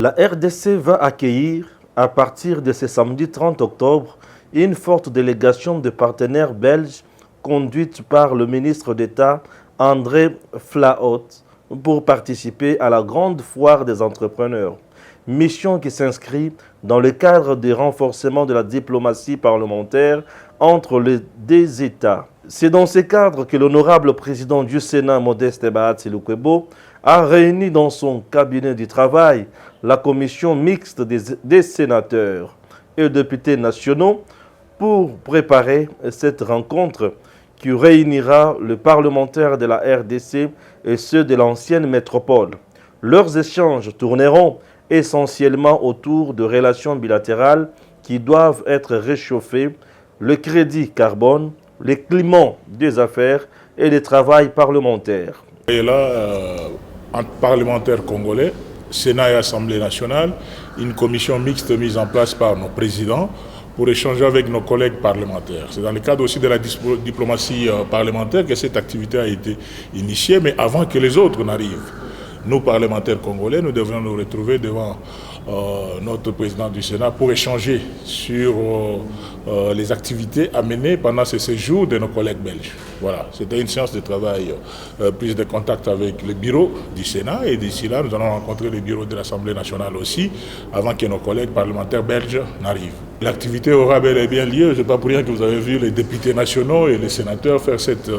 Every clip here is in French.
La RDC va accueillir, à partir de ce samedi 30 octobre, une forte délégation de partenaires belges conduite par le ministre d'État André Flahaut pour participer à la grande foire des entrepreneurs. Mission qui s'inscrit dans le cadre du renforcement de la diplomatie parlementaire entre les deux États. C'est dans ce cadre que l'honorable président du Sénat, Modeste Bahatsi Lukwebo, a réuni dans son cabinet du travail la commission mixte des sénateurs et députés nationaux pour préparer cette rencontre qui réunira les parlementaires de la RDC et ceux de l'ancienne métropole. Leurs échanges tourneront essentiellement autour de relations bilatérales qui doivent être réchauffées, le crédit carbone, le climat des affaires et le travail parlementaire. Et là, entre parlementaires congolais, Sénat et Assemblée nationale, une commission mixte mise en place par nos présidents pour échanger avec nos collègues parlementaires. C'est dans le cadre aussi de la diplomatie parlementaire que cette activité a été initiée, mais avant que les autres n'arrivent. Nous, parlementaires congolais, nous devrions nous retrouver devant notre président du Sénat pour échanger sur les activités à mener pendant ce séjour de nos collègues belges. Voilà, c'était une séance de travail, prise de contact avec le bureau du Sénat, et d'ici là, nous allons rencontrer le bureau de l'Assemblée nationale aussi, avant que nos collègues parlementaires belges n'arrivent. L'activité aura bel et bien lieu. Je ne sais pas pour rien que vous avez vu les députés nationaux et les sénateurs faire cette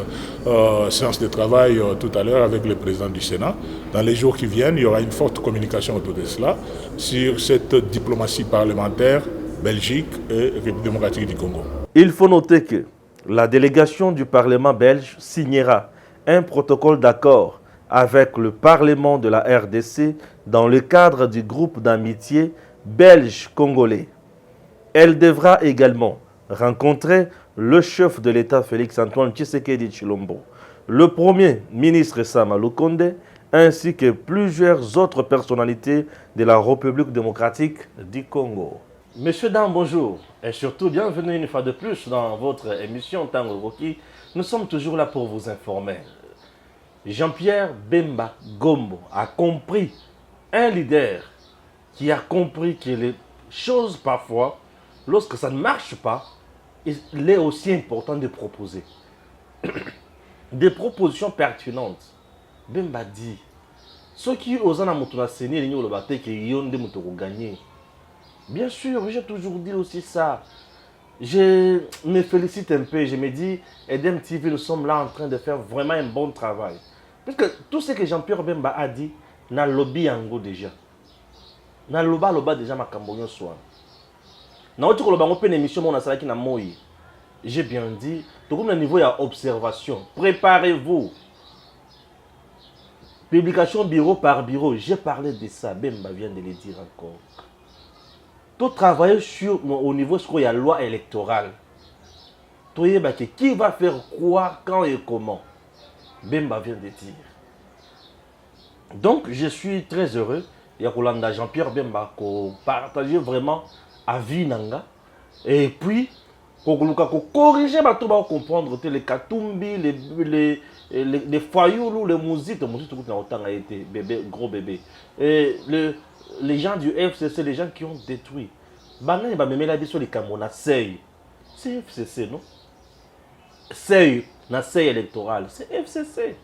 séance de travail tout à l'heure avec le président du Sénat. Dans les jours qui viennent, il y aura une forte communication autour de cela sur cette diplomatie parlementaire Belgique et République démocratique du Congo. Il faut noter que la délégation du Parlement belge signera un protocole d'accord avec le Parlement de la RDC dans le cadre du groupe d'amitié belge-congolais. Elle devra également rencontrer le chef de l'État Félix-Antoine Tshisekedi Tshilombo, le premier ministre Sama Lukonde, ainsi que plusieurs autres personnalités de la République démocratique du Congo. Messieurs, dames, bonjour et surtout bienvenue une fois de plus dans votre émission Tango Roki. Nous sommes toujours là pour vous informer. Jean-Pierre Bemba Gombo a compris, un leader qui a compris que les choses parfois, lorsque ça ne marche pas, il est aussi important de proposer des propositions pertinentes. Bemba dit, ceux qui osent en amotonaseni les le bateau qui ont des motos gagner. Bien sûr, j'ai toujours dit aussi ça. Je me félicite un peu, je me dis, Edem TV, nous sommes là en train de faire vraiment un bon travail. Parce que tout ce que Jean-Pierre Bemba a dit, na lobby yango déjà. Na loba déjà ma cambonio soit. Na autre loba on peut une émission mon asala qui na moi. J'ai bien dit, tout comme le niveau il y a observation. Préparez-vous. Publication bureau par bureau, j'ai parlé de ça, Bemba vient de le dire encore. Tout travailler sur au niveau où il y a loi électorale. Qui va faire quoi, quand et comment. Bemba vient de dire. Donc je suis très heureux. Il y a Jean-Pierre Bemba qui partage vraiment à vie nanga. Et puis, pour corriger, pour comprendre les katumbi, les foyous, les musiques, tout autant a été bébé, gros bébé. Et les gens du FCC, les gens qui ont détruit. Banane va me mettre la vie sur les Camona Sey. C'est FCC, non? Sey, na Sey électoral, c'est FCC.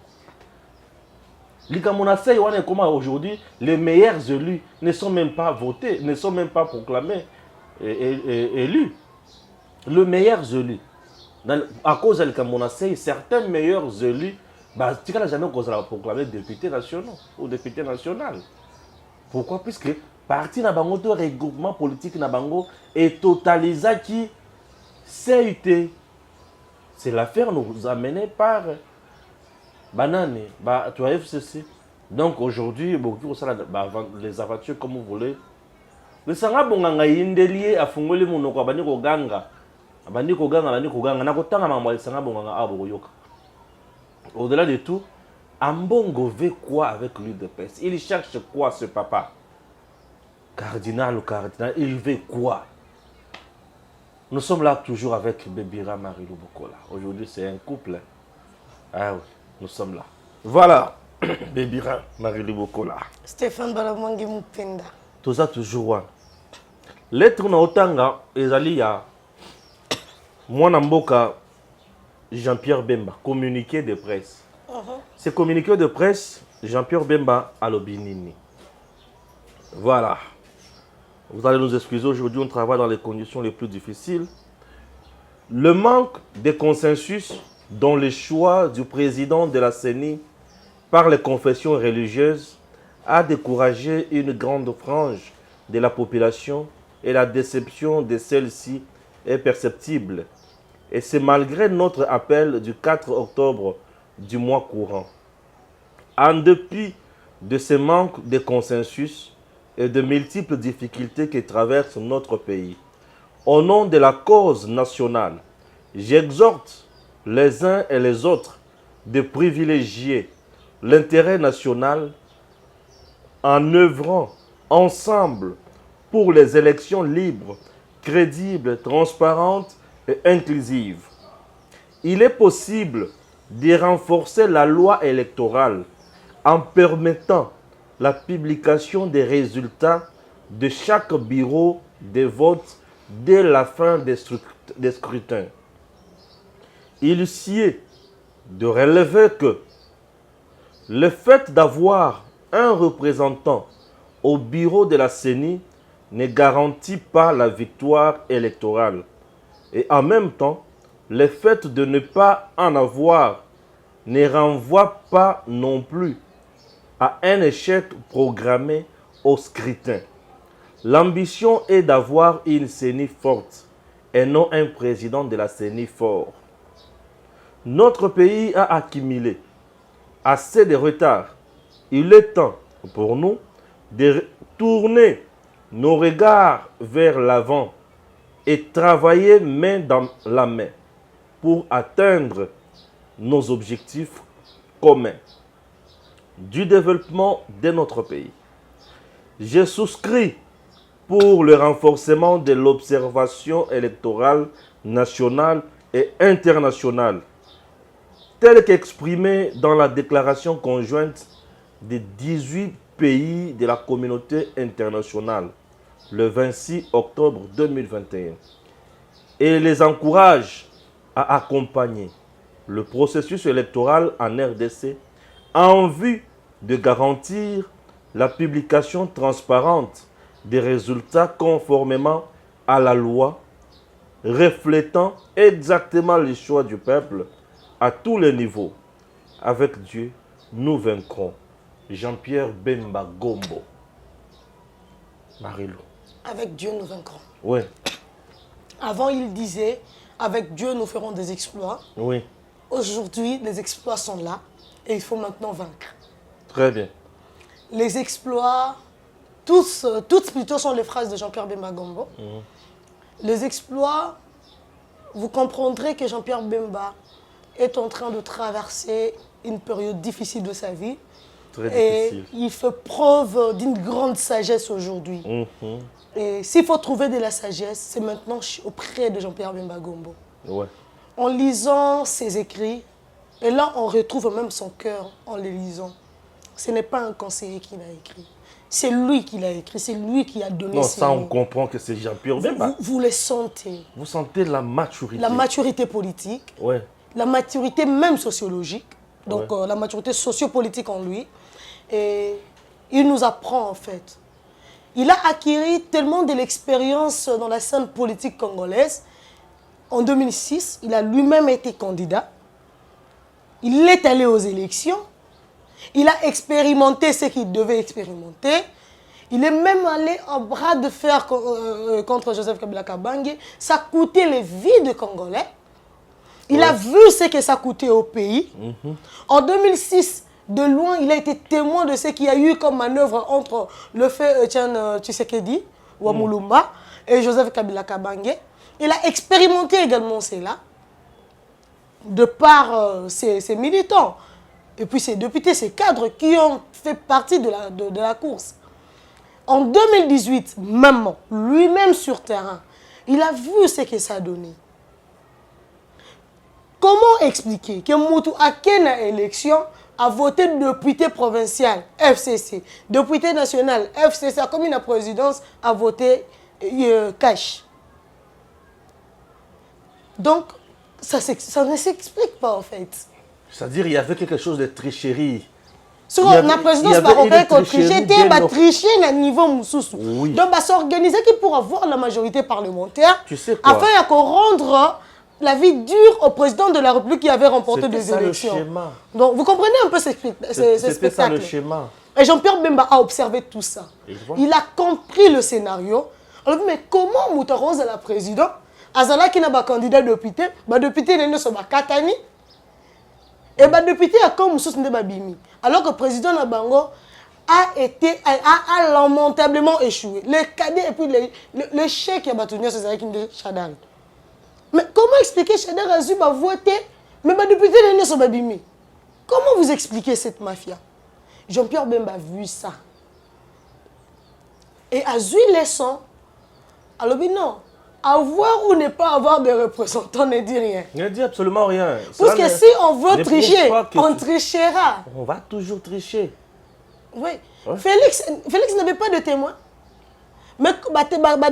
Les Camona Sey, on est comment aujourd'hui, les meilleurs élus ne sont même pas votés, ne sont même pas proclamés élus. Les meilleurs élus. À cause de Camona Sey, certains meilleurs élus, tu n'as jamais proclamé députés nationaux ou députés national. Pourquoi? Puisque parti na bango de regroupement politique na bango et totalisé qui CUT. C'est l'affaire nous amenée par Banane, tu as FCC. Donc aujourd'hui, beaucoup les aventures comme vous voulez. Le sanga bonganga indelié a fungoli monoko abani ko ganga. Abani ko ganga na ko tanga mamwa sanga bonganga abo yoka. Au-delà de tout, Ambongo veut quoi avec l'UDPS? Il cherche quoi ce papa? Cardinal ou cardinal, il veut quoi? Nous sommes là toujours avec Bébira Marie Lubokola. Aujourd'hui, c'est un couple. Ah oui, nous sommes là. Voilà, Bébira Marie Lubokola. Stéphane Balamangi Mupenda. toza toujours wana. Lettre na otanga ezali ya mwana mboka Jean-Pierre Bemba, communiqué de presse. Ce communiqué de presse, Jean-Pierre Bemba alobi nini. Voilà. Vous allez nous excuser, aujourd'hui on travaille dans les conditions les plus difficiles. Le manque de consensus dans le choix du président de la CENI par les confessions religieuses a découragé une grande frange de la population et la déception de celle-ci est perceptible. Et c'est malgré notre appel du 4 octobre du mois courant. En dépit de ce manque de consensus et de multiples difficultés qui traversent notre pays, au nom de la cause nationale, j'exhorte les uns et les autres de privilégier l'intérêt national en œuvrant ensemble pour les élections libres, crédibles, transparentes et inclusives. Il est possible de renforcer la loi électorale en permettant la publication des résultats de chaque bureau de vote dès la fin des scrutins. Il sied de relever que le fait d'avoir un représentant au bureau de la CENI ne garantit pas la victoire électorale. Et en même temps, le fait de ne pas en avoir ne renvoie pas non plus à un échec programmé au scrutin. L'ambition est d'avoir une CENI forte et non un président de la CENI fort. Notre pays a accumulé assez de retard. Il est temps pour nous de tourner nos regards vers l'avant et travailler main dans la main pour atteindre nos objectifs communs du développement de notre pays. Je souscris pour le renforcement de l'observation électorale nationale et internationale, telle qu'exprimée dans la déclaration conjointe des 18 pays de la communauté internationale le 26 octobre 2021, et les encourage à accompagner le processus électoral en RDC en vue de garantir la publication transparente des résultats conformément à la loi, reflétant exactement les choix du peuple à tous les niveaux. Avec Dieu, nous vaincrons. Jean-Pierre Bemba Gombo. Marilou. Avec Dieu, nous vaincrons. Oui. Avant, il disait, avec Dieu, nous ferons des exploits. Oui. Aujourd'hui, les exploits sont là et il faut maintenant vaincre. Très bien. Les exploits, toutes plutôt sont les phrases de Jean-Pierre Bemba Gombo. Les exploits, vous comprendrez que Jean-Pierre Bemba est en train de traverser une période difficile de sa vie. Très difficile. Il fait preuve d'une grande sagesse aujourd'hui. Et s'il faut trouver de la sagesse, c'est maintenant auprès de Jean-Pierre Bemba Gombo. Ouais. En lisant ses écrits, et là on retrouve même son cœur en les lisant. Ce n'est pas un conseiller qui l'a écrit. C'est lui qui l'a écrit, c'est lui qui a donné Non, ces ça mots. on comprend que c'est Jean-Pierre Bemba. Vous les sentez. Vous sentez la maturité. La maturité politique, Ouais. la maturité même sociologique, donc la maturité sociopolitique en lui. Et il nous apprend en fait. Il a acquis tellement de l'expérience dans la scène politique congolaise. En 2006, il a lui-même été candidat. Il est allé aux élections. Il a expérimenté ce qu'il devait expérimenter. Il est même allé en bras de fer contre Joseph Kabila Kabange. Ça coûtait les vies des Congolais. Il a vu ce que ça coûtait au pays. En 2006, de loin, il a été témoin de ce qu'il y a eu comme manœuvre entre le fait Etienne Tshisekedi, Wamulumba, et Joseph Kabila Kabange. Il a expérimenté également cela, de par ses militants, et puis ses députés, ses cadres qui ont fait partie de la course. En 2018, même, lui-même sur terrain, il a vu ce que ça a donné. Comment expliquer que Moutou a qu'une élection, a voté député provincial, FCC. Député national, FCC, comme une présidence, a voté cash. Donc, ça ne s'explique pas en fait. C'est-à-dire qu'il y avait quelque chose de tricherie. Sur la présidence marocaine qu'on trichait, tricher à niveau moussous. Oui. Donc, bah, s'organiser pour avoir la majorité parlementaire. Tu sais quoi? Afin qu'on rendre la vie dure au président de la République qui avait remporté des élections. Le schéma. Donc, vous comprenez un peu ce spectacle. C'était ça le schéma. Et Jean-Pierre Bemba a observé tout ça. Il a compris le scénario. Alors, mais comment Moutaronze est la présidente? Azala qui n'a pas candidat député, bah député n'est pas Katani. Et bah député a comme Moussous Ndebabimi. Alors que le président Nabango a lamentablement échoué. Les cadets et puis les chèques qui a battu c'est avec une Chadar. Mais comment expliquer Chadar Azub a voté, mais bah député n'est pas Babimi? Comment vous expliquez cette mafia? Jean-Pierre Bemba a vu ça. Et Azui laissant, alors non. Avoir ou ne pas avoir de représentants ne dit rien. Ne dit absolument rien. Parce que si on veut tricher, on trichera. On va toujours tricher. Oui. Ouais. Félix n'avait pas de témoin. Mais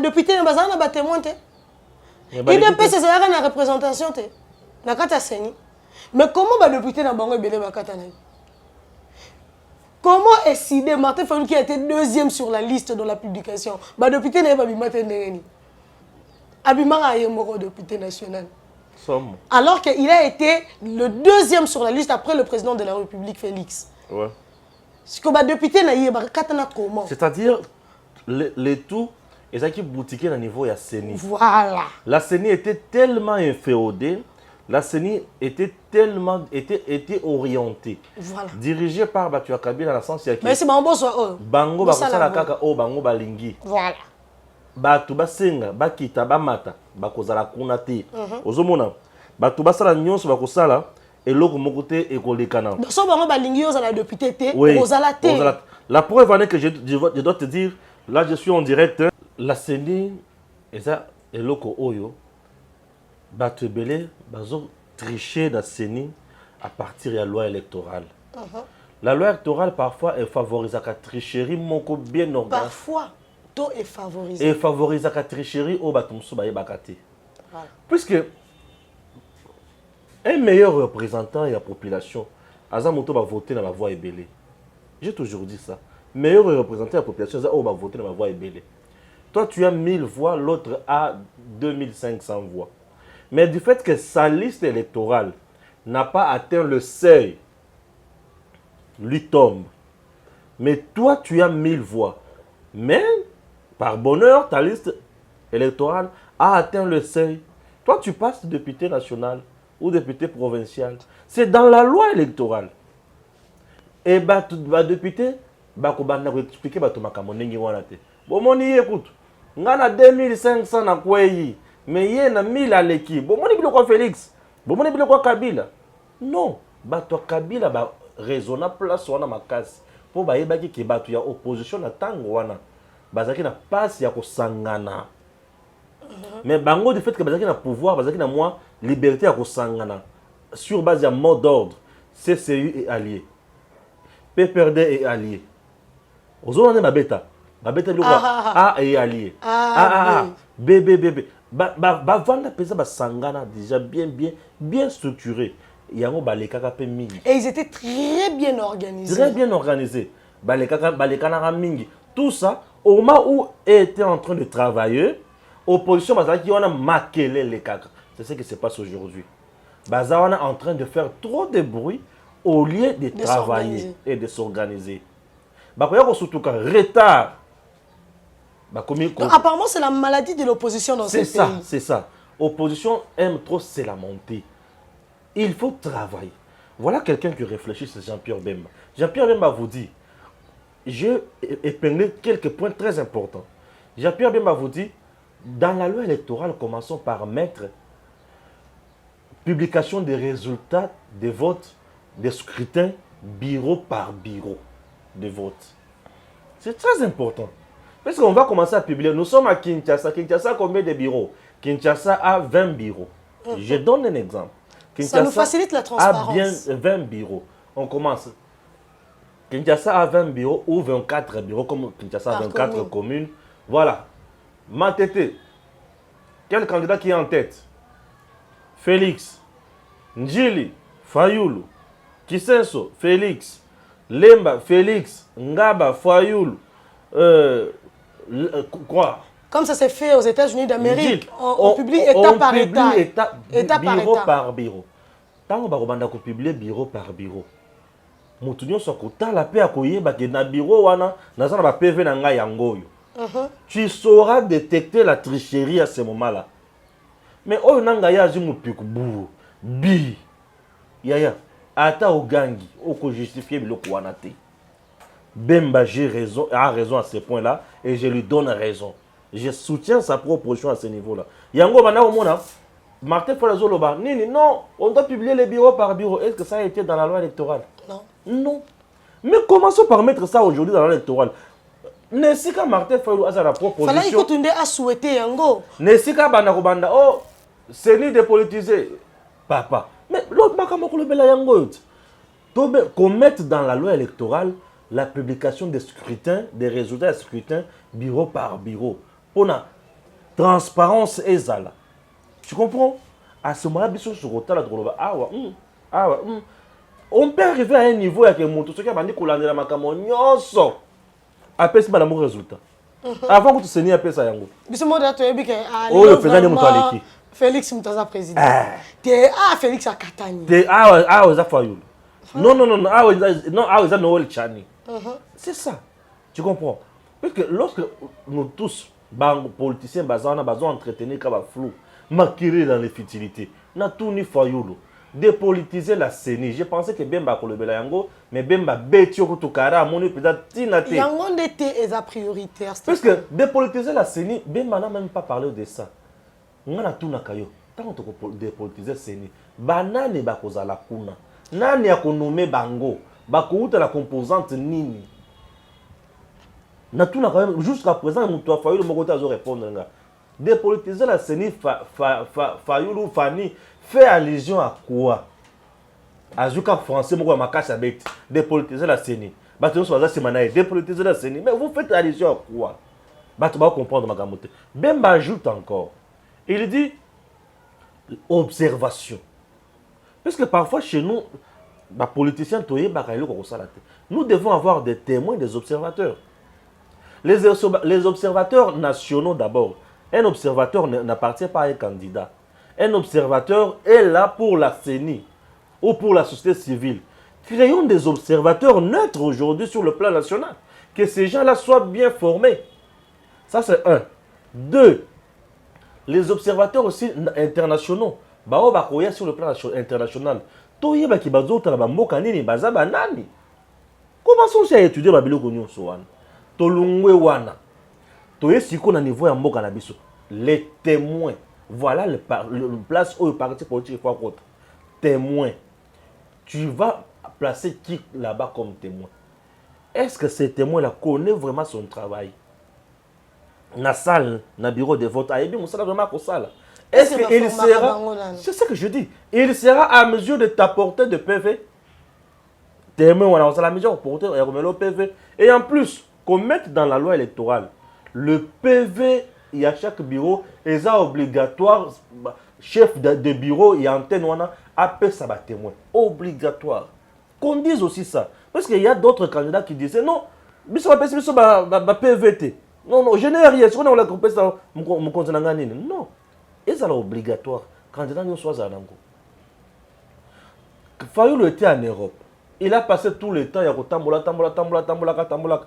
député n'a pas de témoin. Il n'a pas de représentation. Mais comment le député n'a pas de témoin? Comment est-ce Martin Fayulu qui a été deuxième sur la liste dans la publication? Le député n'a pas de témoin. Abimara est mort député national. Alors qu'il a été le deuxième sur la liste après le président de la République, Félix. Ouais. C'est-à-dire, les tout, ils ont boutiqué au niveau de la CENI. Voilà. La CENI était tellement inféodée, la CENI était orientée. Voilà. Dirigée par Batua Kabila dans le sens où mais c'est Bango soit Bango Bakosala Kaka O Bango Balingi. Voilà. Batu basenga bakita bamata bakozala kuna te ozomona batu basala nyonso bakosala eloko moko te ekolekana so bango balingi ozala député te ozala te. La preuve en est que je dois te dire là je suis en direct la CENI eza eloko oyo batu ebele bazo tricher na CENI à partir de la loi électorale. La loi électorale parfois elle favorise la tricherie moko bien organisée. Parfois est favorisé. Et favorise la tricherie au batumsu baye bakate. Puisque un meilleur représentant de la population, Azamoto va voter dans la voie ébélée. J'ai toujours dit ça. Meilleur représentant de la population, Azamoto va voter dans la voie ébélée. Toi, tu as 1000 voix, l'autre a 2500 voix. Mais du fait que sa liste électorale n'a pas atteint le seuil, lui tombe. Mais toi, tu as 1000 voix. Mais par bonheur, ta liste électorale a atteint le seuil. Toi, tu passes député national ou député provincial. C'est dans la loi électorale. Et député, je vais expliquer à ton macamoné. Bon, écoute, on a 2500 na kweyi, mais il y a 1000 à l'équipe. Bon, on quoi Félix? Bon, on quoi Kabila? Non, Kabila va raisonner place sur ma casse. Pour que y a opposition na tango wana. Bazaki na passe ya ko sangana. Mais bango du fait que bazaki na pouvoir, bazaki na moi liberté ya ko sangana sur base ya mot d'ordre. CCU est allié. PPRD est allié. Ozona ne babeta. Babeta le A est allié. B. Vanda pesa ba sangana déjà bien structuré. Yango balekaka pe mingi. Et ils étaient très bien organisés. Très bien organisés. Balekana mingi. Tout ça, au moment où était en train de travailler, opposition qui a maquillé les caca. C'est ce qui se passe aujourd'hui. Bazawana est en train de faire trop de bruit au lieu de travailler et de s'organiser. Surtout qu'un retard. Donc, apparemment, c'est la maladie de l'opposition dans ce pays. C'est ça. L'opposition aime trop se lamenter. Il faut travailler. Voilà quelqu'un qui réfléchit, c'est Jean-Pierre Bemba. Jean-Pierre Bemba vous dit, j'ai épinglé quelques points très importants. Jean-Pierre Bemba vous dit, dans la loi électorale, commençons par mettre publication des résultats des votes, des scrutins, bureau par bureau de vote. C'est très important. Parce qu'on va commencer à publier. Nous sommes à Kinshasa. Kinshasa a combien de bureaux? Kinshasa a 20 bureaux. Je donne un exemple. Kinshasa ça nous facilite la transparence. A bien 20 bureaux. On commence. Kinshasa a 20 bureaux ou 24 bureaux, comme Kinshasa a 24 communes. Voilà. Matete. Quel candidat qui est en tête? Félix, Njili, Fayoulou, Kisenso, Félix, Lemba, Félix, Ngaba, Fayoulou, quoi? Comme ça s'est fait aux États-Unis d'Amérique, on publie état par état. Bureau par bureau. Tant qu'on publie bureau par bureau. Moutunion Sokota, la paix à Koyeba, qui est dans le bureau, na PV na yangoyo. Tu sauras détecter la tricherie à ce moment-là. Mais oh nanga ya jimu pikbu bi yaya ata ogangi oko justifier biloko wana te. Bemba a raison à ce point-là et je lui donne raison. Je soutiens sa proposition à ce niveau-là. Yango bana omona Martin Folazoloba nini non, on doit publier les bureaux par bureau. Est-ce que ça a été dans la loi électorale? Non. Non. Mais commençons par mettre ça aujourd'hui dans la loi électorale. Nesika Martin Folazoloba a sa proposition. Fallait écouter à souhaiter yango. Nesika bana kobanda oh c'est ni dépolitisé, papa. Mais l'autre qu'on mette dans la loi électorale la publication des scrutins, des résultats des scrutins, bureau par bureau. Pour la transparence et zala. Tu comprends? À ce moment-là, on peut arriver à un niveau avec un moto, ce qui a dit qu'on a dit la macamonioso. Après, c'est pas l'amour résultat. Avant que tu saignes, après ça, yango. Oh, le président de Moutaleki. Félix Moutaza président. Félix a Katani. Non, c'est ça. Tu comprends? Parce que lorsque nous tous, politiciens, nous avons entretenu comme flou, maquiller dans les futilités, nous avons tout ni Fayoulou, dépolitiser la CENI. Je pensais que Bemba Kolobela Yango, mais Bemba Betio Koutoukara, mon peut-être Tinate. Yango n'était a prioritaire. Parce que dépolitiser la CENI, Bemba n'a même pas parlé de ça. On a tout nakayo. Tant qu'on dépolitiser CENI, banane bakoza la kuna. Nani a nommé bango, bakouta la composante nini. Na tout nakayo jusqu'à présent, mon toi Fayoulou mon côté à répondre nga. Dépolitiser la CENI, Fayoulou Fani fait allusion à quoi? Azuka français mon ma casse avec dépolitiser la CENI. Bateau soit ça c'est dépolitiser la CENI. Mais vous faites allusion à quoi? Bateau va comprendre ma gamote. Bemba ajoute encore. Il dit observation. Parce que parfois chez nous, les politiciens, nous devons avoir des témoins, des observateurs. Les observateurs nationaux d'abord. Un observateur n'appartient pas à un candidat. Un observateur est là pour la CENI ou pour la société civile. Créons des observateurs neutres aujourd'hui sur le plan national. Que ces gens-là soient bien formés. Ça c'est un. Deux. Les observateurs aussi internationaux, sur le plan international, commençons à étudier les témoins. Voilà le place où le parti politique est témoin. Tu vas placer qui là-bas comme témoin? Est-ce que ces témoins-là connaissent vraiment son travail? Na salle, na bureau de vote, est-ce qu'il sera, c'est ce que je dis, il sera à mesure de t'apporter de PV, témoin, on a la mesure pour le PV, et en plus, qu'on mette dans la loi électorale, le PV, il y a chaque bureau, et ça obligatoire, chef de bureau et antenne, on a appelé ça témoin, obligatoire. Qu'on dise aussi ça, parce qu'il y a d'autres candidats qui disaient non, mais ça va passer sur ma PVT. Non, je n'ai rien. Si on a compris ça, mon continent non. Et ça, c'est obligatoire. Candidat, nous sommes à Nango. Fayoulou était en Europe. Il a passé tout le temps, il y a tambola.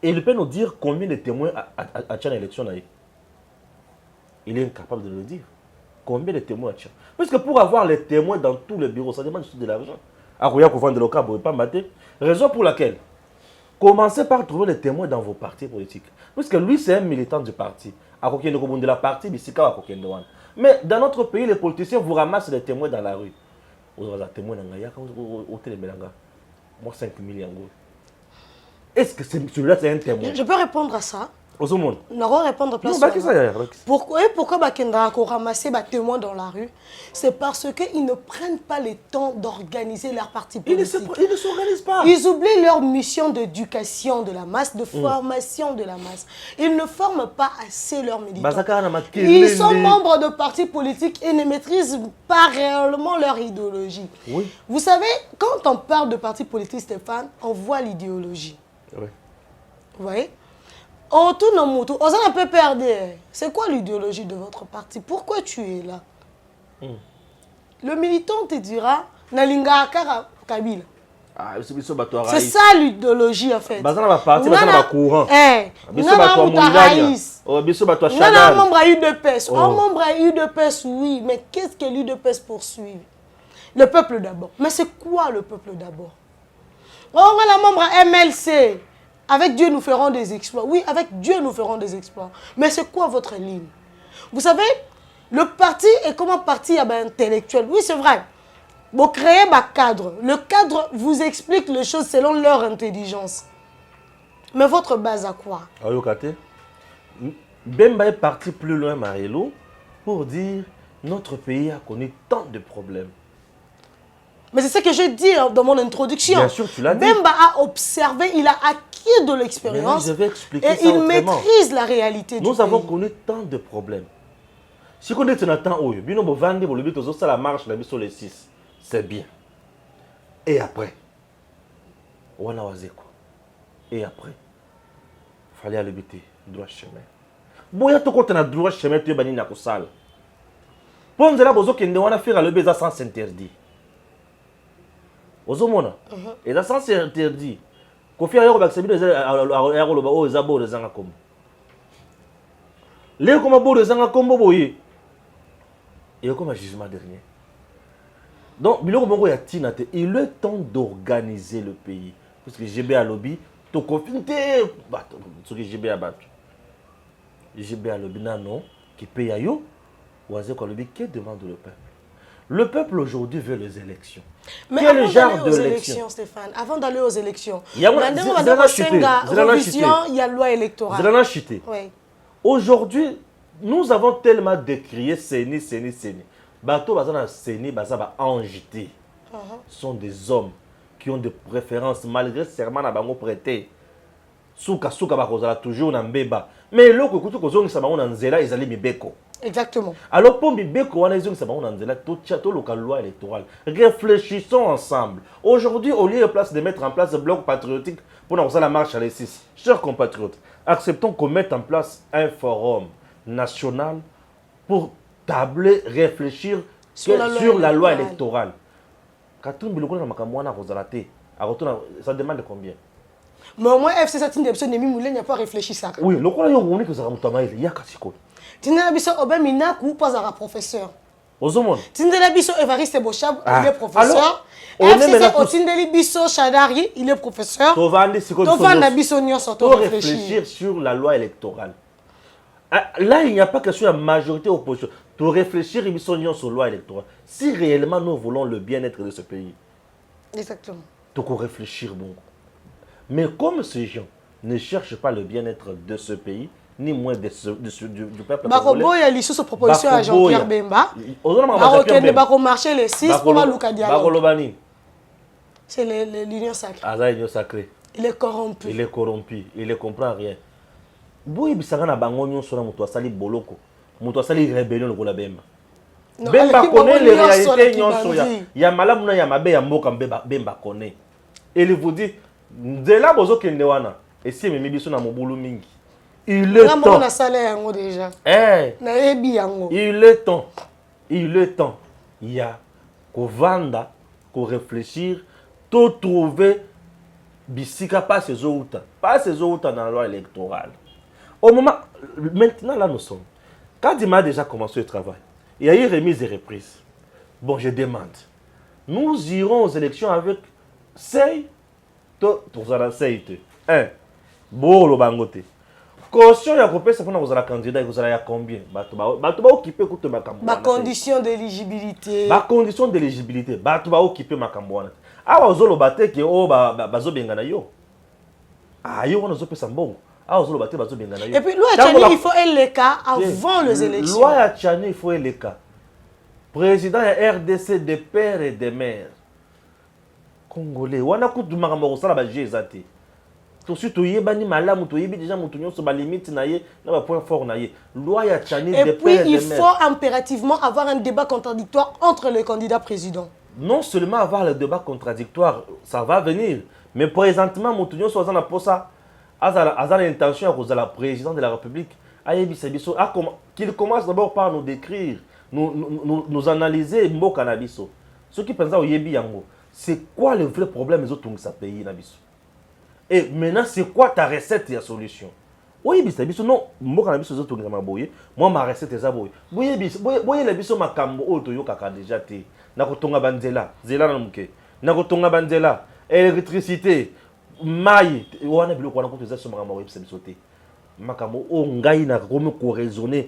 Et il peut nous dire combien de témoins à Tchana élection. Il est incapable de le dire. Combien de témoins à Tchana? Parce que pour avoir les témoins dans tous les bureaux, ça demande juste de l'argent. À Roya, qu'on vend de l'oka, vous ne pas mater. Raison pour laquelle commencez par trouver les témoins dans vos partis politiques. Parce que lui, c'est un militant du parti. De la partie, mais dans notre pays, les politiciens vous ramassent les témoins dans la rue. Vous avez des témoins dans la rue. Moi, 5 000 euros. Est-ce que celui-là, c'est un témoin? Je peux répondre à ça. Ozomon. Nous allons répondre à place. Pourquoi Bakendra a ramassé des témoins dans la rue? C'est parce qu'ils ne prennent pas le temps d'organiser leur parti politique. Ils ne s'organisent pas. Ils oublient leur mission d'éducation de la masse, de formation de la masse. Ils ne forment pas assez leurs militants. Ils sont membres de partis politiques et ne maîtrisent pas réellement leur idéologie. Oui. Vous savez, quand on parle de partis politiques, Stéphane, on voit l'idéologie. Oui. Vous voyez? On tourne en moto, on s'en un peu perdu. C'est quoi l'idéologie de votre parti? Pourquoi tu es là? Le militant te dira Nalinga Akara Kabila. C'est ça l'idéologie en fait. On a parti, on a courant. On a un membre à UDPS. Un membre à UDPS, oui, mais qu'est-ce que l'UDPS poursuit? Le peuple d'abord. Mais c'est quoi le peuple d'abord? On a un membre à MLC. Avec Dieu, nous ferons des exploits. Oui, avec Dieu, nous ferons des exploits. Mais c'est quoi votre ligne? Vous savez, le parti est comme un parti intellectuel. Oui, c'est vrai. Vous créez un cadre. Le cadre vous explique les choses selon leur intelligence. Mais votre base à quoi? Bemba est parti plus loin, Marilou, pour dire notre pays a connu tant de problèmes. Mais c'est ce que j'ai dit dans mon introduction. Bien sûr, tu l'as dit. Bemba a observé, il a acquis de l'expérience. Je vais expliquer et ça il autrement. maîtrise la réalité du pays. Nous avons connu tant de problèmes. Si on est en temps où bino bovandi bo lebito zo la marche la sur les 6, c'est bien. Et après, on a osé quoi? Et après, fallait aller biter droit chemin. Boya to kota na droit chemin tu bani na ko sala. Ponzela bozo kende wana faire le beza sans s'interdit. Ozomona. Et ça sans s'interdit. Kofi ayoko baksebi de ayako loba o ezabo de zanga kombo. Les comme bo de zanga kombo boye. Et comme un jugement dernier. Donc, il est temps d'organiser le pays. Parce que GB à lobby, to confinte, ce que GB a battu. GB à lobby, non, qui paye à yo, ou à lobby, qui demande le peuple? Le peuple aujourd'hui veut les élections. Mais quel avant genre d'aller aux d'élection? élections, Stéphane, avant d'aller aux élections, il y a la loi électorale. Oui. Aujourd'hui, nous avons tellement décrié Séni. Bateau bazana Séni, bazaba Angité. Ce sont des hommes qui ont des préférences malgré serment à bango prêté. Souka bakozala toujours na mbeba. Mais loko kutu kozongi sa bango na nzela ezali mibeko. Exactement. Alors pour mibeko wana ezongi sa bango na nzela to local loi électorale. Réfléchissons ensemble. Aujourd'hui, au lieu de mettre en place un bloc patriotique pour nous la marche à les 6, chers compatriotes, acceptons qu'on mette en place un forum national pour tabler, réfléchir sur la loi électorale. Ça demande combien? Mais au moins, FC Satine Debson Nemi Moulin n'a pas réfléchi ça. Oui, le quoi il y a que ça il y a Kassiko. Tindela Bisso Obemina ou pas un professeur. Ozomon. Tindela Bisso Evariste Bochab, il est professeur. FCC Otindeli Bisso Chadari, il est professeur. Tovandi Bisso Nyon Soto réfléchir sur la loi électorale. Là, il n'y a pas question de majorité opposition. Pour réfléchir sur la loi électorale. Si réellement nous voulons le bien-être de ce pays. Exactement. Donc on réfléchir bon. Mais comme ces gens ne cherchent pas le bien-être de ce pays, ni moins du peuple congolais. Barobo, il y a l'issue sur proposition à Jean-Pierre Bemba. Baro marché les 6 pour Luka Diallo. C'est l'union sacrée. Ah, l'union sacrée. Il est corrompu. Il ne comprend rien. Boui bisanga na bango nyonso na muto asali boloko. Muto asali rébellion lokola Bemba. Bemba connaît les réalités nyonso ya malamu na ya mabe ya mboka Bemba connaît. Et il vous dit Nzela bozo kende wana esi memi biso na mobulu mingi. Il est temps. Na sala yango déjà. Na yebi yango. Il est temps. Il y a ko vanda, ko réfléchir, to trouver bisika pas ces autres dans la loi électorale. Au moment maintenant là nous sommes. Quand il m'a déjà commencé le travail, il y a eu remise et reprise. Bon, je demande. Nous irons aux élections avec Sey. Bolo bangote. Caution ya kopesa pona kozala candidat kozala ya combien? Bato ba occuper kuto makambo. Ba condition d'éligibilité. Bato ba occuper makambo wana. Awa ozolo bateke o bazo benga na yo. Ah yo wana zo pesa mbongo. Ah, aux autres, bateau bien. Et puis, loi Tchani, il faut un cas avant les élections. Loi Tchani, il faut un cas. Président de RDC des pères et des mères. Congolais. Wana kutu makambo sala ba jezate. To surtout yebani malamu to yebi déjà mutu nyonso ba limite na ye na ba point fort na ye. Loi ya Tchani des pères et des mères. Et puis il faut impérativement avoir un débat contradictoire entre les candidats présidents. Non seulement avoir le débat contradictoire, ça va venir, mais présentement mutu nyonso azana posa azana l'intention à cause de la président de la République. Ayebi Sebiso qu'il commence d'abord par nous décrire, nous analyser mboka na biso. Ce qui pensent au yebi yango. C'est quoi le vrai problème des autres pays nabiso? Et maintenant, c'est quoi ta recette et la solution? Oui, biso non, moi nabiso les autres maboye, moi ma recette est ça boye. Boye les biso makambo o toyo kaka déjà te. Na kotonga banzela, zela na muke. Na kotonga banzela, électricité, mai, wana biloko wana kotoza so makambo biso te. Makambo o ngai na komo ko raisonner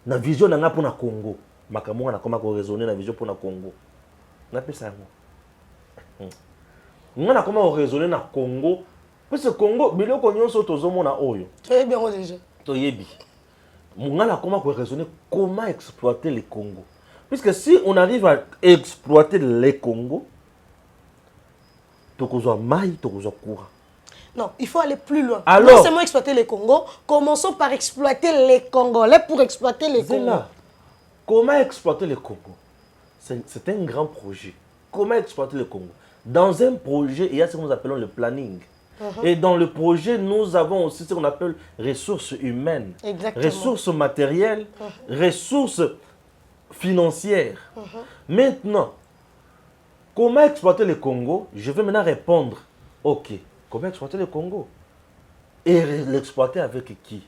na vision na nga pona Congo. Makambo na koma ko raisonner na vision pona Congo. Na pesa yango. On a comment raisonner na Congo parce que Congo biloko nyonso tozomona oyo très bien déjà toyebi on a comment raisonner comment exploiter le Congo puisque si on arrive à exploiter le Congo tokozwa mai tokozwa courant. Non, il faut aller plus loin. Alors, non seulement exploiter le Congo, commençons par exploiter les Congolais pour exploiter les Congo. Comment exploiter le Congo? C'est un grand projet. Comment exploiter le Congo? Dans un projet, il y a ce que nous appelons le planning. Et dans le projet, nous avons aussi ce qu'on appelle ressources humaines, ressources matérielles, ressources financières. Maintenant, comment exploiter le Congo? Je vais maintenant répondre. Ok, comment exploiter le Congo? Et l'exploiter avec qui?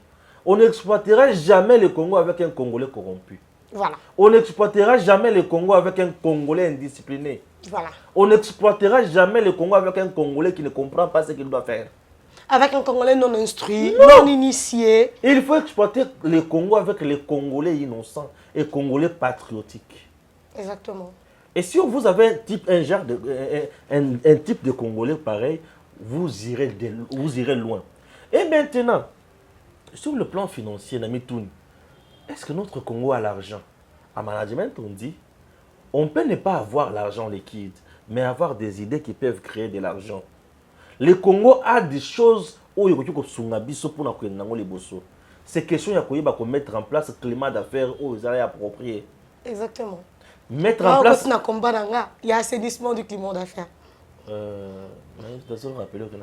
On n'exploitera jamais le Congo avec un Congolais corrompu. Voilà. On n'exploitera jamais le Congo avec un Congolais indiscipliné. Voilà. On n'exploitera jamais le Congo avec un Congolais qui ne comprend pas ce qu'il doit faire. Avec un Congolais non instruit, non initié. Il faut exploiter le Congo avec les Congolais innocents et Congolais patriotiques. Exactement. Et si vous avez un type de Congolais pareil, vous irez loin. Et maintenant, sur le plan financier, Namitoun, est-ce que notre Congo a l'argent? À management, on dit, on peut ne pas avoir l'argent liquide, mais avoir des idées qui peuvent créer de l'argent. Le Congo a des choses où il y a ces questions, il faut mettre en place un climat d'affaires où ils allaient approprier. Exactement. Mettre en place. Il y a assainissement du climat d'affaires. Je dois rappeler que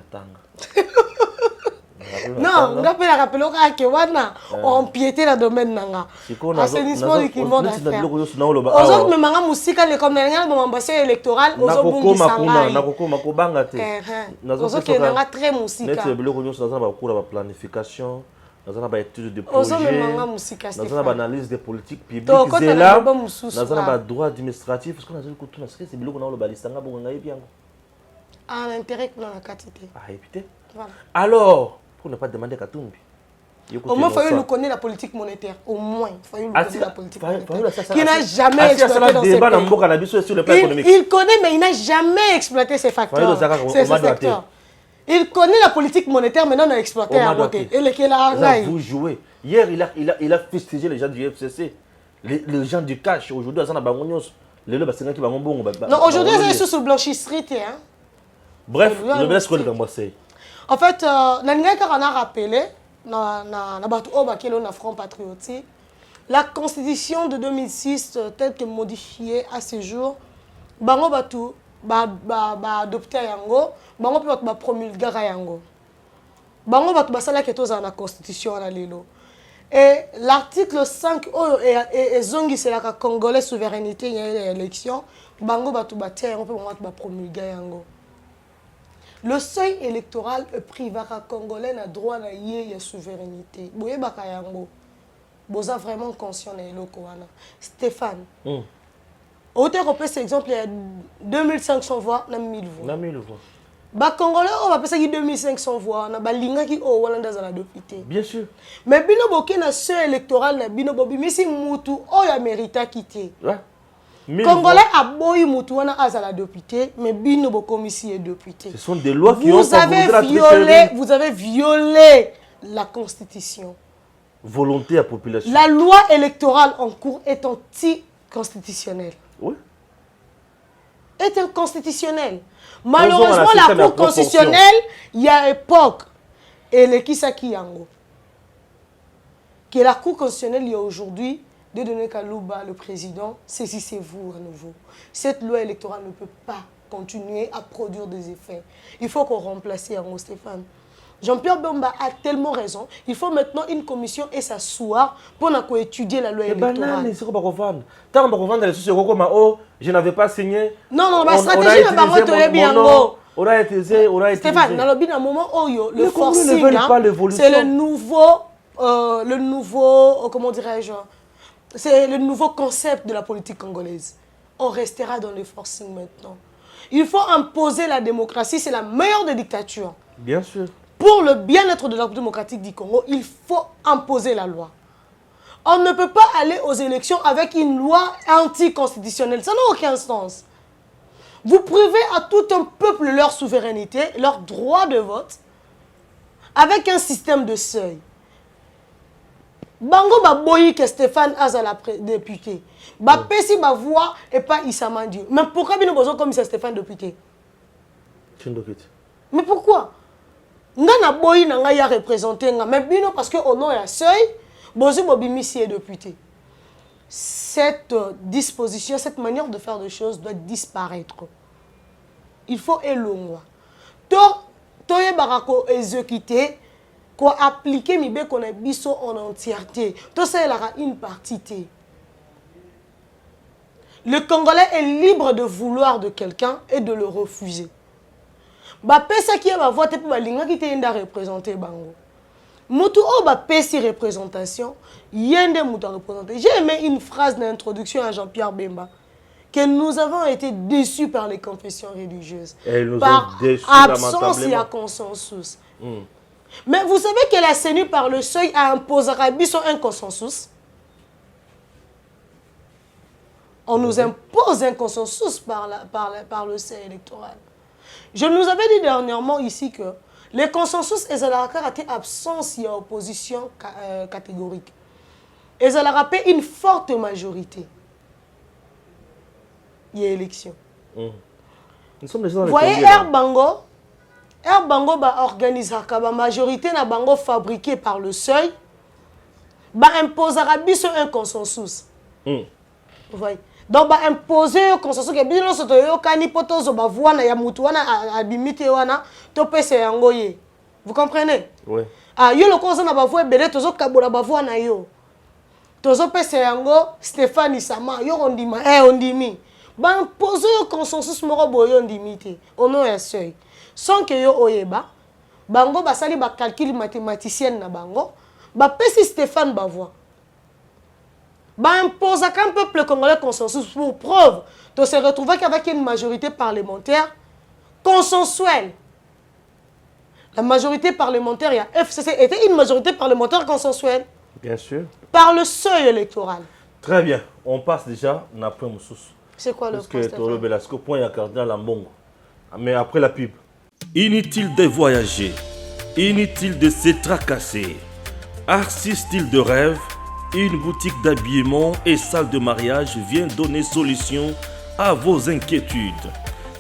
non, on peut rappeler que on piété dans le domaine nanga. Assainissement du climat d'affaires. Aujourd'hui, même en musique, les communautés, mon ambassade électorale, aux autres très musique. La planification, dans l'étude de projet, dans l'analyse des politiques publiques, dans le droit administratif, parce qu'on a dit que c'est c'est un intérêt dans la quantité. Alors, pour ne pas demander Katumbi. Au moins, il faut nous connaître la politique monétaire. Au moins, il faut nous connaître la politique monétaire. Qui n'a jamais exploité dans ses pays. Il connaît, mais il n'a jamais exploité ces facteurs. Il connaît la politique monétaire, mais non, il a exploité à côté. Et le vous jouez. Hier, il a fustigé les gens du FCC, les gens du cash. Aujourd'hui, non, aujourd'hui, ils sont sur blanchisserie. Bref, je vais laisse quoi le Gambassé. En fait, on a rappelé, dans Front Patriotique, la constitution de 2006, telle que modifiée à ce jour, bango batu adopté yango, bango peut promulguer yango. Bango batu basala que tous la constitution na lelo. Et l'article 5 et zongi c'est la Congolais souveraineté et élection, bango batu batia yango peut promulguer yango. Le seuil électoral privera Congolais na droit na yé ya souveraineté. Boye baka yango. Boza vraiment conscient de loko wana. Stéphane. Autant qu'on peut cet exemple il y a 2500 voix na 1000 voix. Na 1000 voix. Ba Congolais on va passer 2500 voix na ba linga ki o wana dans la député. Bien sûr. Mais bino boké na seuil électoral na bino bobi mais si mutu o ya mérita quitter. Ouais. Congolais a boyi mutuana à la député, mais bino bokomisi est député. Ce sont des lois qui vous avez violé la Constitution. Volonté à la population. La loi électorale en cours est anticonstitutionnelle. Oui. Est inconstitutionnelle. Malheureusement, la Cour constitutionnelle, il y a époque, et le Kisaki Yango, que la Cour constitutionnelle, il y a aujourd'hui, de donner Kalouba, le président, saisissez-vous à nouveau. Cette loi électorale ne peut pas continuer à produire des effets. Il faut qu'on remplace Yango Stéphane. Jean-Pierre Bemba a tellement raison. Il faut maintenant une commission et s'asseoir pour étudier la loi électorale. Je n'avais pas signé. Non, ma stratégie n'a pas mon on a utilisé. Stéphane, dans le moment où le forcing, c'est le nouveau, comment dirais-je, c'est le nouveau concept de la politique congolaise. On restera dans le forcing maintenant. Il faut imposer la démocratie, c'est la meilleure des dictatures. Bien sûr. Pour le bien-être de la démocratique du Congo, il faut imposer la loi. On ne peut pas aller aux élections avec une loi anticonstitutionnelle. Ça n'a aucun sens. Vous privez à tout un peuple leur souveraineté, leur droit de vote, avec un système de seuil. Bango ba boyi que Stéphane Azala député. Ba pesi ba voix et pas Issa Mandiou. Mais pourquoi nous besoin comme ça Stéphane député? Mais pourquoi? Ngana boyi nanga ya représenté nga mais bino parce que au nom ya seuil, bozi bobimisi est député. Cette disposition, cette manière de faire des choses doit disparaître. Il faut élongwa. Toye barako exécuter qu'on applique mibe qu'on a biso en entièreté. Tout ça il aura une partie. Le Congolais est libre de vouloir de quelqu'un et de le refuser. Ba pesa qui va voter pour balinga qui te nda représenter bango. Mutu o ba pesi représentation, yende mutu représenter. J'ai aimé une phrase d'introduction à Jean-Pierre Bemba que nous avons été déçus par les confessions religieuses. Et nous par ont déçus absence et à consensus. Mais vous savez que la CENU par le seuil a imposé un consensus. On nous impose un consensus par le seuil électoral. Je nous avais dit dernièrement ici que les consensus et la caractère absence il y a opposition catégorique. Et ça a une forte majorité. Il y a élection. Vous voyez Air Bango organise la majorité na bango fabriquée par le seuil imposera un consensus. Vous voyez. Donc, imposer un consensus que bien sûr, vous comprenez? Oui. Ah, yo le conseil na bavoie belé tozo kabola bavoie na yo. Tozo pese yango Stéphane Sama yo ondima ondimi. Imposer un consensus moro boyo ondimité. Au nom et seuil. Sans que yo oyeba, bango basali ba calcul mathématicien na bango, pesi Stéphane bavoie. Impose qu'un peuple congolais consensus pour preuve de se retrouver qu'avec une majorité parlementaire consensuelle. La majorité parlementaire, il y a FCC, était une majorité parlementaire consensuelle. Bien sûr. Par le seuil électoral. Très bien. On passe déjà à point Moussous. C'est quoi le point? Parce que Toro Belasco, point à Cardinal Lambongo. Mais après la pub. Inutile de voyager. Inutile de se tracasser. Arcis style de rêve. Une boutique d'habillement et salle de mariage vient donner solution à vos inquiétudes.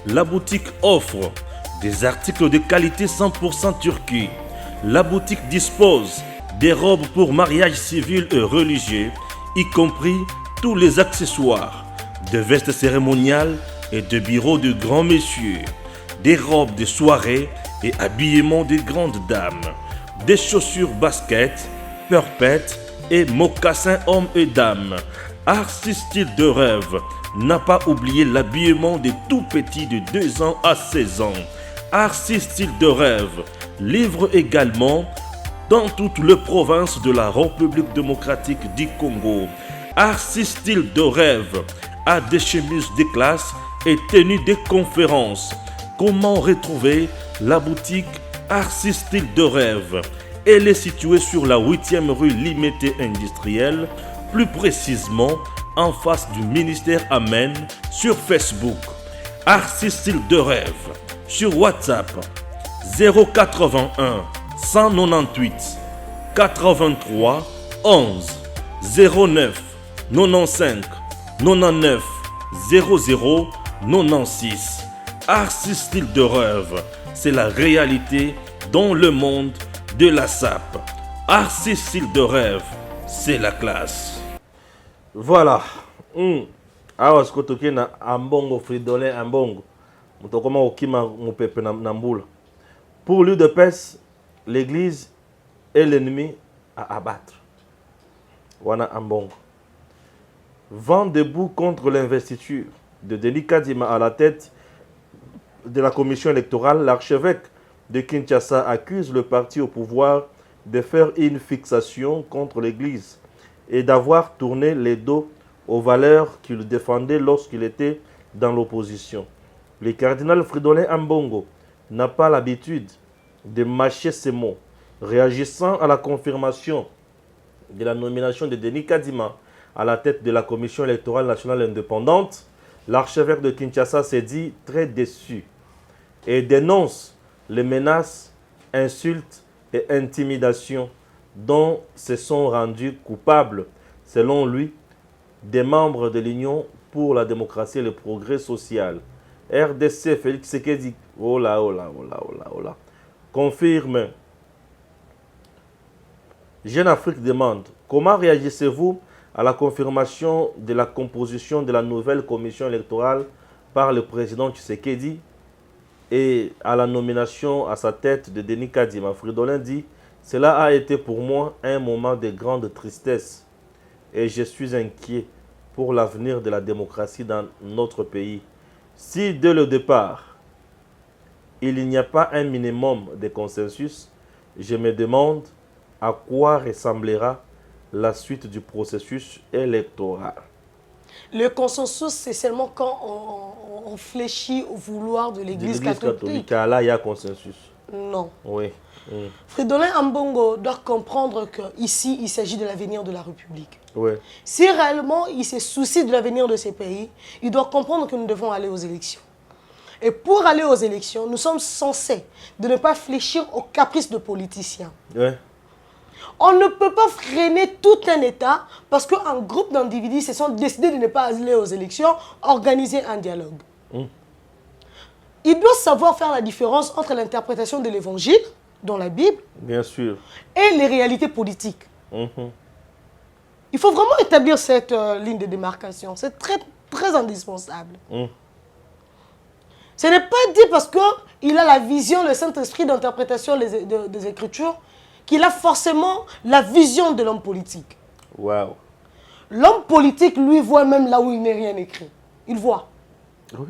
La boutique offre des articles de qualité 100% turquie. La boutique dispose des robes pour mariage civil et religieux, y compris tous les accessoires, de vestes cérémoniales et de bureaux de grands messieurs, des robes de soirée et habillement de grandes dames, des chaussures baskets, perpètes et mocassins hommes et dames. Arcis style de rêve n'a pas oublié l'habillement des tout petits de 2 ans à 16 ans. Arcis style de rêve livre également dans toutes les provinces de la République démocratique du Congo. Arcis style de rêve a des chemises de classe et tenues de conférences. Comment retrouver la boutique Arcis style de rêve? Elle est située sur la 8e rue Limité Industrielle, plus précisément en face du ministère Amen sur Facebook. Arcis style de rêve sur WhatsApp 081 198 83 11 09 95 99 00 96. Arcis Style de rêve, c'est la réalité dans le monde de la SAP. Arcis Style de rêve, c'est la classe. Voilà. Awa sikotoke na ambongo Fridolin ambongo. Mutokoma okima mupepe na mbula. Pour lui de Pes, l'église est l'ennemi à abattre. Wana ambongo. Vent debout contre l'investiture de Denis Kadima à la tête de la commission électorale, l'archevêque de Kinshasa accuse le parti au pouvoir de faire une fixation contre l'Église et d'avoir tourné les dos aux valeurs qu'il défendait lorsqu'il était dans l'opposition. Le cardinal Fridolin Ambongo n'a pas l'habitude de mâcher ses mots. Réagissant à la confirmation de la nomination de Denis Kadima à la tête de la commission électorale nationale indépendante, l'archevêque de Kinshasa s'est dit très déçu et dénonce les menaces, insultes et intimidations dont se sont rendus coupables, selon lui, des membres de l'Union pour la démocratie et le progrès social. RDC, Félix Tshisekedi, confirme. Jeune Afrique demande, comment réagissez-vous à la confirmation de la composition de la nouvelle commission électorale par le président Tshisekedi et à la nomination à sa tête de Denis Kadima? Fridolin dit, cela a été pour moi un moment de grande tristesse et je suis inquiet pour l'avenir de la démocratie dans notre pays. Si dès le départ, il n'y a pas un minimum de consensus, je me demande à quoi ressemblera la suite du processus électoral. Le consensus, c'est seulement quand on fléchit au vouloir de l'Église catholique. Là, il y a consensus. Non. Oui. Fridolin Ambongo doit comprendre qu'ici, il s'agit de l'avenir de la République. Oui. Si réellement il se soucie de l'avenir de ces pays, il doit comprendre que nous devons aller aux élections. Et pour aller aux élections, nous sommes censés de ne pas fléchir aux caprices de politiciens. Oui. On ne peut pas freiner tout un État parce qu'un groupe d'individus se sont décidés de ne pas aller aux élections, organiser un dialogue. Il doit savoir faire la différence entre l'interprétation de l'Évangile, dans la Bible, bien sûr, et les réalités politiques. Il faut vraiment établir cette ligne de démarcation. C'est très, très indispensable. Ce n'est pas dit parce qu'il a la vision, le Saint-Esprit d'interprétation des Écritures, qu'il a forcément la vision de l'homme politique. Wow. L'homme politique, lui, voit même là où il n'est rien écrit. Il voit. Oui,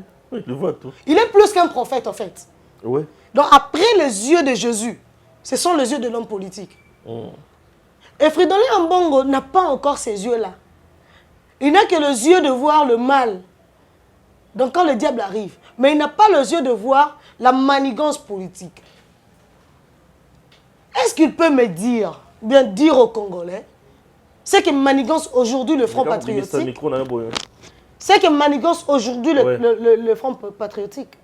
il voit tout. Il est plus qu'un prophète, en fait. Oui. Donc, après les yeux de Jésus, ce sont les yeux de l'homme politique. Et Fridolin Ambongo n'a pas encore ces yeux-là. Il n'a que les yeux de voir le mal. Donc, quand le diable arrive. Mais il n'a pas les yeux de voir la manigance politique. Est-ce qu'il peut me dire, bien dire aux Congolais, c'est que manigance aujourd'hui le Front patriotique, c'est que manigance aujourd'hui le Front patriotique.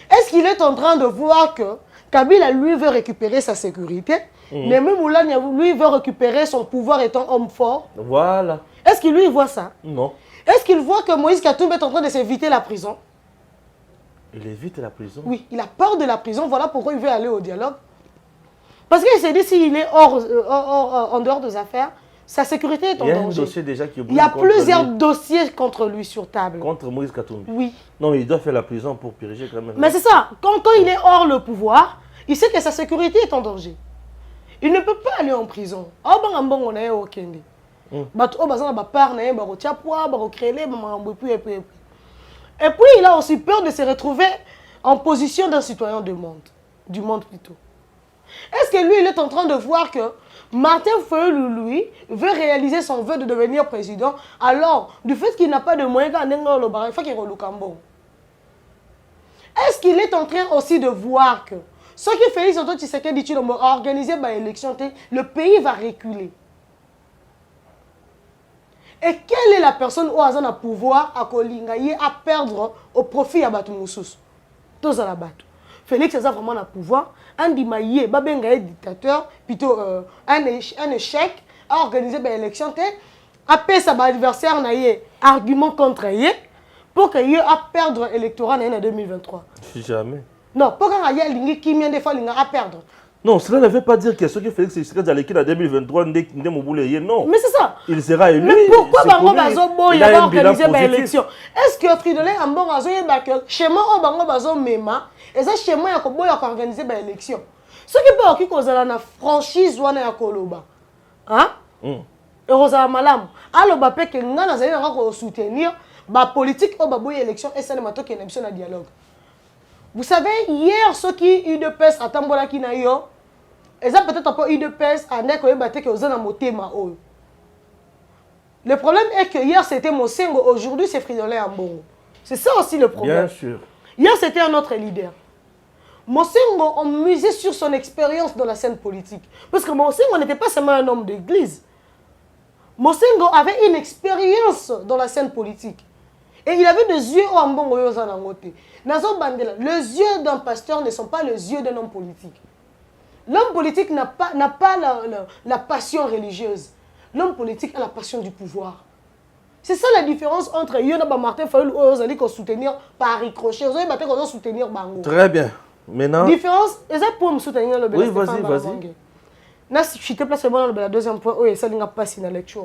Est-ce qu'il est en train de voir que Kabila, lui, veut récupérer sa sécurité, mais même Moulania, lui, veut récupérer son pouvoir étant homme fort? Voilà. Est-ce qu'il lui voit ça? Non. Est-ce qu'il voit que Moïse Katumbi est en train de s'éviter la prison? Il évite la prison? Oui, il a peur de la prison, voilà pourquoi il veut aller au dialogue. Parce qu'il s'est dit, s'il est en dehors des affaires, sa sécurité est en danger. Il y a un dossier déjà qui il y a plusieurs dossiers contre lui sur table. Contre Moïse Katumbi? Oui. Non, il doit faire la prison pour purger quand même. Mais c'est ça. Quand il est hors le pouvoir, il sait que sa sécurité est en danger. Il ne peut pas aller en prison. Et puis, il a aussi peur de se retrouver en position d'un citoyen du monde plutôt. Est-ce que lui, il est en train de voir que Martin Fayulu, lui, veut réaliser son vœu de devenir président, alors, du fait qu'il n'a pas de moyens, il faut qu'il reloue Cambo. Est-ce qu'il est en train aussi de voir que ce qui Félix Antoine Tshisekedi dit a organisé l'élection, le pays va reculer? Et quelle est la personne où Azan a pouvoir à perdre au profit à Batumoussous? Tous à la batte. Félix a vraiment le pouvoir. Andi Maïe, babenga est dictateur, plutôt un échec à organiser l'élection. Après ça, l'adversaire n'a eu argument contre lui pour qu'il ait à perdre l'électorat en 2023. Jamais. Non, pour qu'il y ait l'ingé qui vient des fois à perdre. Non, cela ne veut pas dire que ce que Félix Tshisekedi a l'équipe en 2023 non. Mais c'est ça. Il sera élu. Mais pourquoi Bango Bazo il va organiser l'élection? Est-ce que Fridolin Ambon Bazo il va que chez moi Bango Bazo Mema et ça chez moi il y a organiser l'élection. Ce qui peut occuper cause la franchise wana ya koloba. Hein? Et Rosa Malam. Alors ba pe que ngana zali nga ko soutenir ba politique au baboy élection et ça ne mato que une émission de dialogue. Vous savez, hier, ceux qui UDPS à Tambola qui n'a eu, ils ont peut-être pas UDPS à Neko et Baté qui ont un motema. Le problème est que hier c'était Mosengo, aujourd'hui c'est Fridolin Ambongo. C'est ça aussi le problème. Bien sûr. Hier c'était un autre leader. Mosengo, on misait sur son expérience dans la scène politique. Parce que Mosengo n'était pas seulement un homme d'église. Mosengo avait une expérience dans la scène politique. Et il avait des yeux en bon les yeux d'un pasteur ne sont pas les yeux d'un homme politique. L'homme politique n'a pas la passion religieuse. L'homme politique a la passion du pouvoir. C'est ça la différence entre Yonaba Martin Fayulu et Ozali qu'on soutenir par ricochet. Ozali Baté qu'on soutenir Bango. Très bien. Maintenant. Différence, est-ce pour me soutenir le Oui, vas-y. Je te place dans le deuxième point. Oui, ça n'a pas si dans la lecture.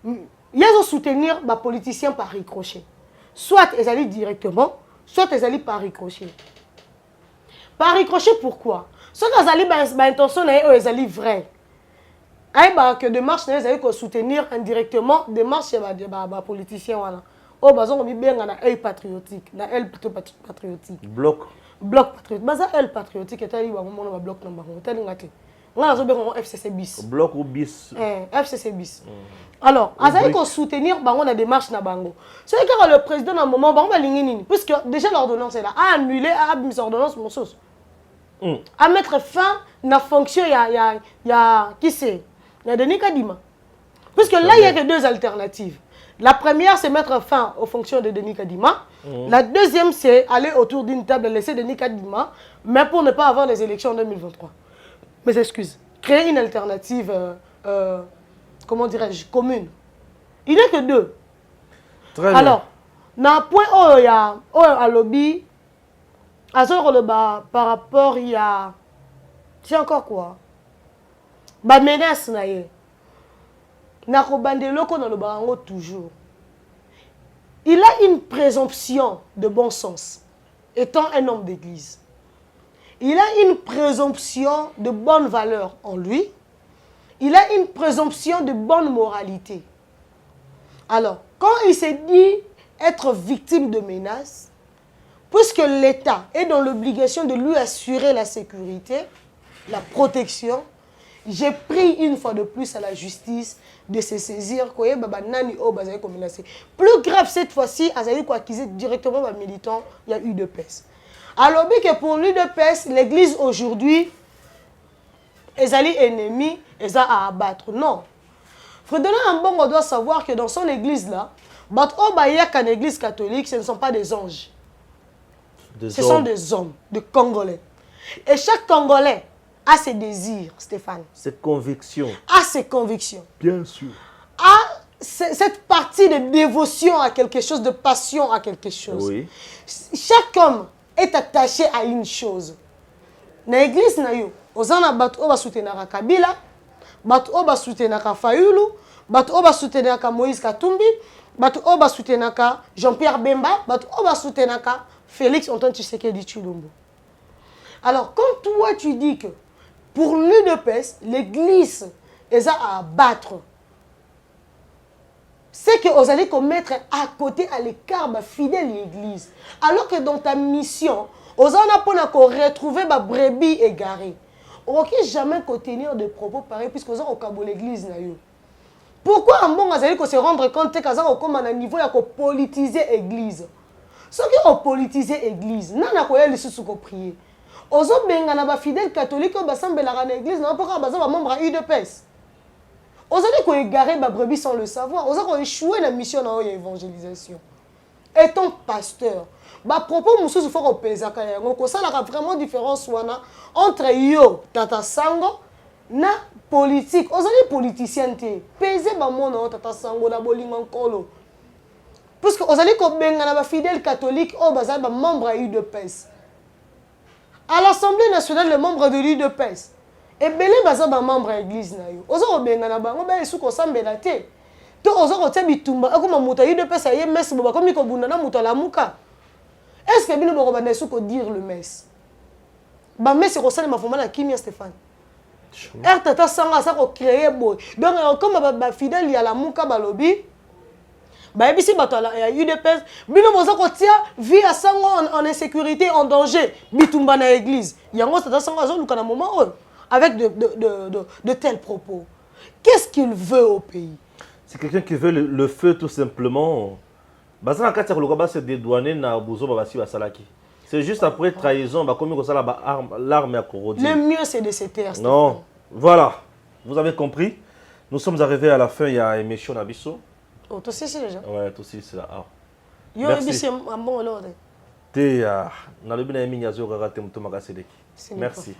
Il y a soutenir les politiciens par ricochet. Soit ils allaient directement, soit ils allaient par ricochet. Par ricochet, pourquoi? Soit ils allaient intention, ils allaient vrai. Que des marches, ils allaient soutenir indirectement des marches des politiciens. Oh, ils ont mis bien un œil patriotique, un œil plutôt patriotique. Bloc patriotique. Mais ça, œil patriotique, c'est un bloc FCC bis. Bloc ou bis? FCC bis. Alors, ils allaient soutenir la démarche na bango. C'est que le président, à un moment, va l'ingénier. Puisque déjà l'ordonnance est là, à annuler, à mis l'ordonnance, mon sauce. À mettre fin à la fonction, il y a qui c'est? Il y a Denis Kadima. Puisque là, il n'y a que deux alternatives. La première, c'est mettre fin aux fonctions de Denis Kadima. La deuxième, c'est aller autour d'une table et laisser Denis Kadima, mais pour ne pas avoir les élections en 2023. Mais excuse, créer une alternative, comment dirais-je, commune. Il n'y a que deux. Très bien. Alors, dans le point où il y a un lobby, par rapport, il y a... C'est encore quoi? Bah menace na ye. Na ko bandeloko na lo barango toujours. Il a une présomption de bon sens, étant un homme d'église. Il a une présomption de bonne valeur en lui. Il a une présomption de bonne moralité. Alors, quand il s'est dit être victime de menaces, puisque l'État est dans l'obligation de lui assurer la sécurité, la protection, j'ai pris une fois de plus à la justice de se saisir. Plus grave cette fois-ci, il a acquis directement les militants, il y a eu de pèse. Alors que pour l'UDPS, l'église aujourd'hui, ils allaient ennemis, ils ont à abattre. Non. Frédéric Ambongo doit savoir que dans son église là, une église catholique, ce ne sont pas des anges. Ce sont des hommes, des Congolais. Et chaque Congolais a ses désirs, Stéphane. Ses convictions. A ses convictions. Bien sûr. A cette partie de dévotion à quelque chose, de passion à quelque chose. Oui. Chaque homme est attaché à une chose. Dans l'église, on va soutenir Kabila, on va soutenir Fayulu, on va soutenir Moïse Katumbi, on va soutenir Jean-Pierre Bemba, on va soutenir Félix Antoine Tshisekedi Tshilombo. Alors, quand toi tu dis que pour l'UDPS, l'église est à abattre, c'est que vous allez mettre à côté, à l'écart, fidèle l'église. Alors que dans ta mission, vous allez retrouver ma brebis égarée. On ne peut jamais tenir des propos pareils puisque vous avez l'église. Pourquoi vous allez se rendre compte que vous avez un niveau de politiser l'église? Ce qui est politiser l'église, vous n'avez pas prier. Vous avez des fidèles catholiques qui sont dans l'église, vous avez des membres de l'UDPS. Vous allez égarer ma brebis sans le savoir. Vous allez échouer la mission d'évangélisation. étant pasteur, bah propos mususu faut ko pesa ka yango ko sala vraiment différence wana entre yo tata sango na politique. Ozali politicien te. Pese ba mona tata sango na bolingo nkolo. Parce que ozali ko benga na ba fidèle catholique o bazali ba membre à UDPS. À l'Assemblée nationale, le membre de l'UDPS. Et belé baza ba membre à l'église na yo. Ozo ko benga na bango ba esu ko sambela te. To ozo ko tsa bitumba akoma muta UDPS aye messe boba komi ko bunda na muta la muka. Est-ce que bino boko ba nesu ko dire le messe? Ba messe ko sala mafoma na kimia Stéphane. Tata sanga ça ko créer boy. Donc comme ba fidèle ya la muka balobi. Ba ebisi bato ya UDPS bino boza ko tia vie à sango en insécurité en danger bitumba na église. Yango tata sanga zo luka na moment avec de tels propos. Qu'est-ce qu'il veut au pays? C'est quelqu'un qui veut le feu tout simplement. Bazana katia kolokaba se dédouaner na bozo babasi basalaki. C'est juste après trahison ba komi ko sala ba l'arme à corroder. Le mieux c'est de se taire. Non. Voilà. Vous avez compris. Nous sommes arrivés à la fin, il y a émission Nabiso. Oh, toi aussi c'est déjà. Ouais, toi aussi c'est là. Ah. Yo ebisi un bon ordre. Te na lobi na emi nyazo kaka te muto makaseleki. Merci.